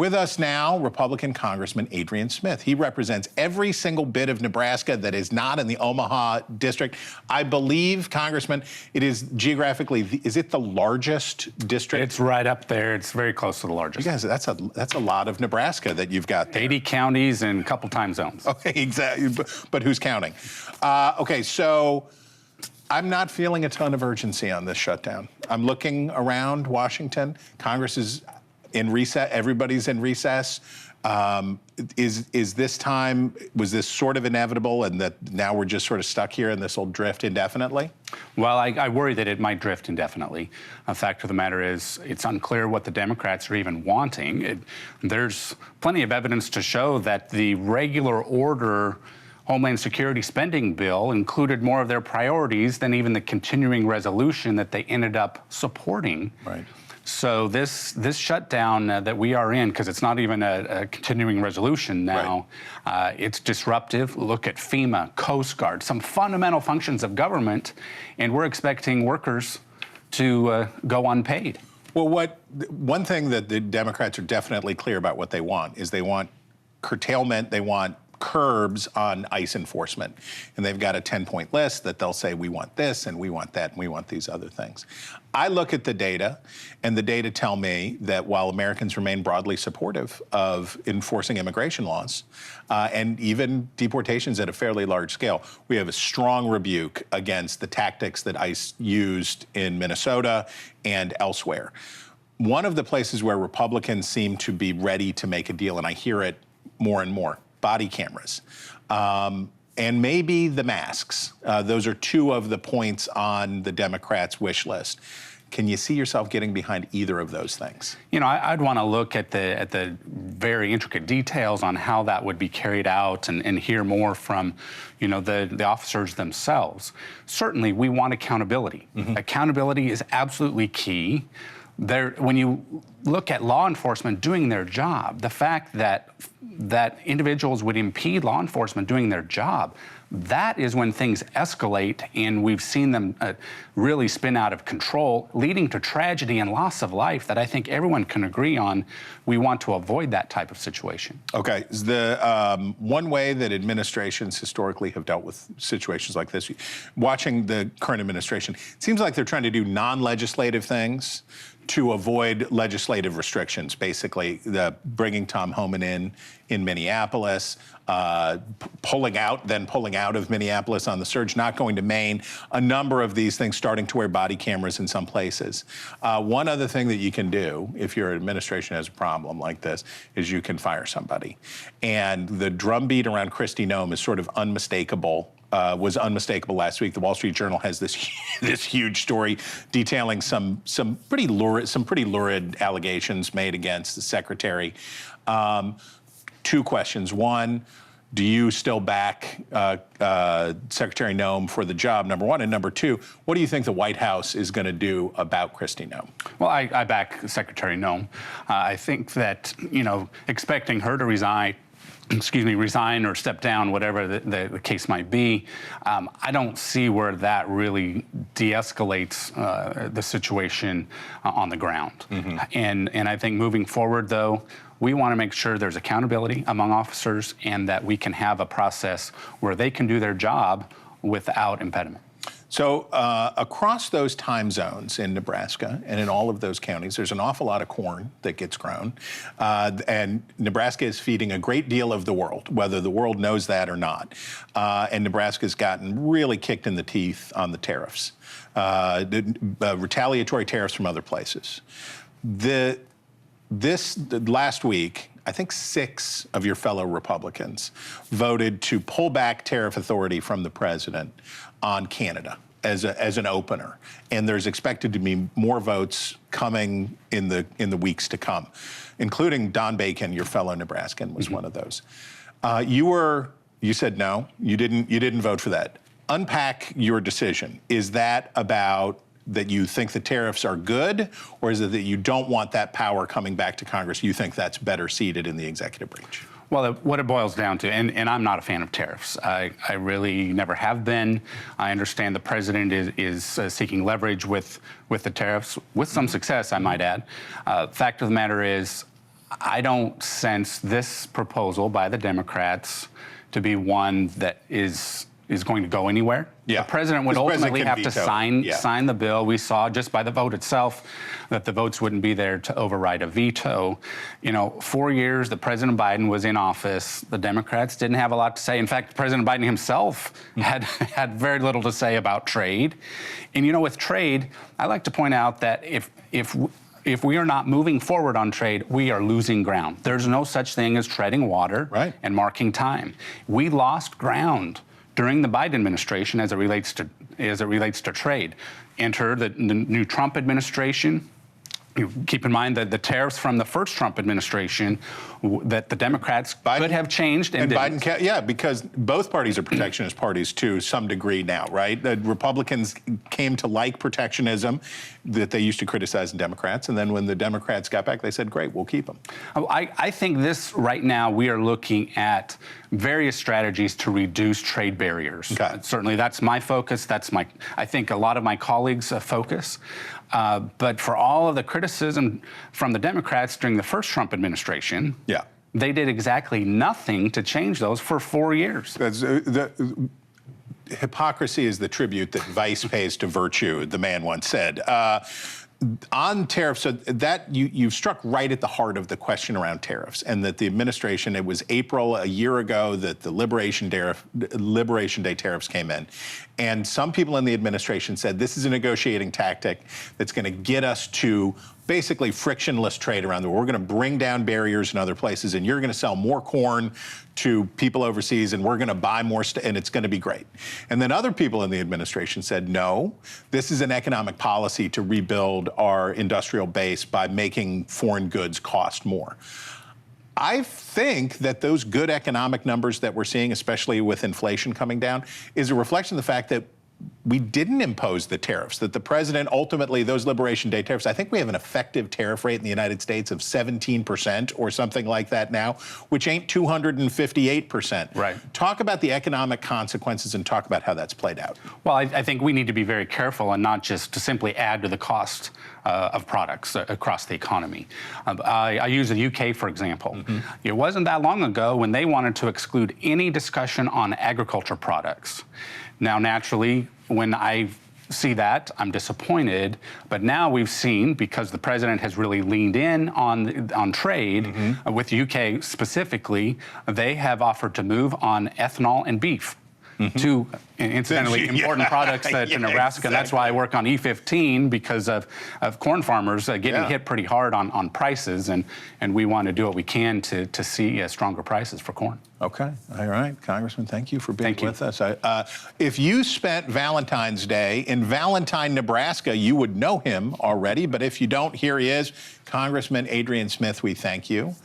With us now, Republican Congressman Adrian Smith. He represents every single bit of Nebraska that is not in the Omaha district. I believe, Congressman, it is geographically, is it the largest district? It's right up there. It's very close to the largest. You guys, that's a lot of Nebraska that you've got there. 80 counties and a couple time zones. Okay, exactly. But who's counting? Okay, so I'm not feeling a ton of urgency on this shutdown. I'm looking around Washington. Congress is in recess. Everybody's in recess. Is this time, was this sort of inevitable and that now we're just sort of stuck here and this will drift indefinitely? Well, I worry that it might drift indefinitely. The fact of the matter is it's unclear what the Democrats are even wanting. There's plenty of evidence to show that the regular order Homeland Security spending bill included more of their priorities than even the continuing resolution that they ended up supporting. Right. So this shutdown that we are in, because it's not even a continuing resolution now, right. It's disruptive. Look at FEMA, Coast Guard, some fundamental functions of government, and we're expecting workers to go unpaid. Well, one thing that the Democrats are definitely clear about what they want is they want curtailment, they want curbs on ICE enforcement. And they've got a 10-point list that they'll say, we want this, and we want that, and we want these other things. I look at the data, and the data tell me that while Americans remain broadly supportive of enforcing immigration laws, and even deportations at a fairly large scale, we have a strong rebuke against the tactics that ICE used in Minnesota and elsewhere. One of the places where Republicans seem to be ready to make a deal, and I hear it more and more, body cameras, and maybe the masks. Those are two of the points on the Democrats' wish list. Can you see yourself getting behind either of those things? You know, I'd want to look at the very intricate details on how that would be carried out and hear more from, you know, the officers themselves. Certainly, we want accountability. Mm-hmm. Accountability is absolutely key. When you look at law enforcement doing their job, the fact that individuals would impede law enforcement doing their job, that is when things escalate, and we've seen them really spin out of control, leading to tragedy and loss of life that I think everyone can agree on. We want to avoid that type of situation. Okay. The one way that administrations historically have dealt with situations like this, watching the current administration, it seems like they're trying to do non-legislative things to avoid legislative restrictions, basically bringing Tom Homan in Minneapolis, pulling out of Minneapolis on the surge, not going to Maine, a number of these things, starting to wear body cameras in some places. One other thing that you can do if your administration has a problem like this is you can fire somebody. And the drumbeat around Kristi Noem is sort of unmistakable. Was unmistakable last week. The Wall Street Journal has this huge story detailing some pretty lurid allegations made against the secretary. Two questions. One, do you still back Secretary Noem for the job, number one? And number two, what do you think the White House is going to do about Kristi Noem? Well, I back Secretary Noem. I think that, you know, expecting her to resign or step down, whatever the case might be, I don't see where that really de-escalates the situation on the ground. Mm-hmm. And I think moving forward, though, we want to make sure there's accountability among officers and that we can have a process where they can do their job without impediment. So across those time zones in Nebraska and in all of those counties, there's an awful lot of corn that gets grown. And Nebraska is feeding a great deal of the world, whether the world knows that or not. And Nebraska's gotten really kicked in the teeth on the tariffs, retaliatory tariffs from other places. Last week, I think 6 of your fellow Republicans voted to pull back tariff authority from the president on Canada as an opener, and there's expected to be more votes coming in the weeks to come, including Don Bacon, your fellow Nebraskan, was one of those. You said no, you didn't vote for that. Unpack your decision. Is that about that you think the tariffs are good, or is it that you don't want that power coming back to Congress? You think that's better seated in the executive branch? Well, what it boils down to, and I'm not a fan of tariffs. I really never have been. I understand the president is seeking leverage with the tariffs, with some success, I might add. Fact of the matter is, I don't sense this proposal by the Democrats to be one that is going to go anywhere. Yeah. The president would The president ultimately can have to veto. sign the bill. We saw just by the vote itself that the votes wouldn't be there to override a veto. 4 years that President Biden was in office, the Democrats didn't have a lot to say. In fact, President Biden himself had very little to say about trade. And with trade, I like to point out that if we are not moving forward on trade, we are losing ground. There's no such thing as treading water and marking time. We lost ground during the Biden administration as it relates to trade. Enter the new Trump administration. You keep in mind that the tariffs from the first Trump administration that the Democrats could have changed and didn't. Biden, because both parties are protectionist parties to some degree now, right? The Republicans came to like protectionism that they used to criticize in Democrats, and then when the Democrats got back, they said, great, we'll keep them. I think this right now we are looking at various strategies to reduce trade barriers. Certainly that's my focus. I think a lot of my colleagues' focus. But for all of the criticism from the Democrats during the first Trump administration, they did exactly nothing to change those for 4 years. Hypocrisy is the tribute that vice pays to virtue, the man once said. On tariffs, so that you've struck right at the heart of the question around tariffs, and that the administration, it was April a year ago that the Liberation Day tariffs came in. And some people in the administration said this is a negotiating tactic that's going to get us to basically frictionless trade around the world. We're going to bring down barriers in other places, and you're going to sell more corn to people overseas, and we're going to buy more, and it's going to be great. And then other people in the administration said, no, this is an economic policy to rebuild our industrial base by making foreign goods cost more. I think that those good economic numbers that we're seeing, especially with inflation coming down, is a reflection of the fact that we didn't impose the tariffs, that the president ultimately, those Liberation Day tariffs, I think we have an effective tariff rate in the United States of 17% or something like that now, which ain't 258%. Right. Talk about the economic consequences and talk about how that's played out. Well, I think we need to be very careful and not just to simply add to the cost of products across the economy. I use the UK, for example. It wasn't that long ago when they wanted to exclude any discussion on agriculture products. Now, naturally, when I see that, I'm disappointed. But now we've seen, because the president has really leaned in on trade, with the UK specifically, they have offered to move on ethanol and beef. Two, incidentally, important products to Nebraska. And that's why I work on E15, because of corn farmers getting hit pretty hard on prices. And we want to do what we can to see stronger prices for corn. Okay. All right. Congressman, thank you for being with us. If you spent Valentine's Day in Valentine, Nebraska, you would know him already. But if you don't, here he is. Congressman Adrian Smith, we thank you.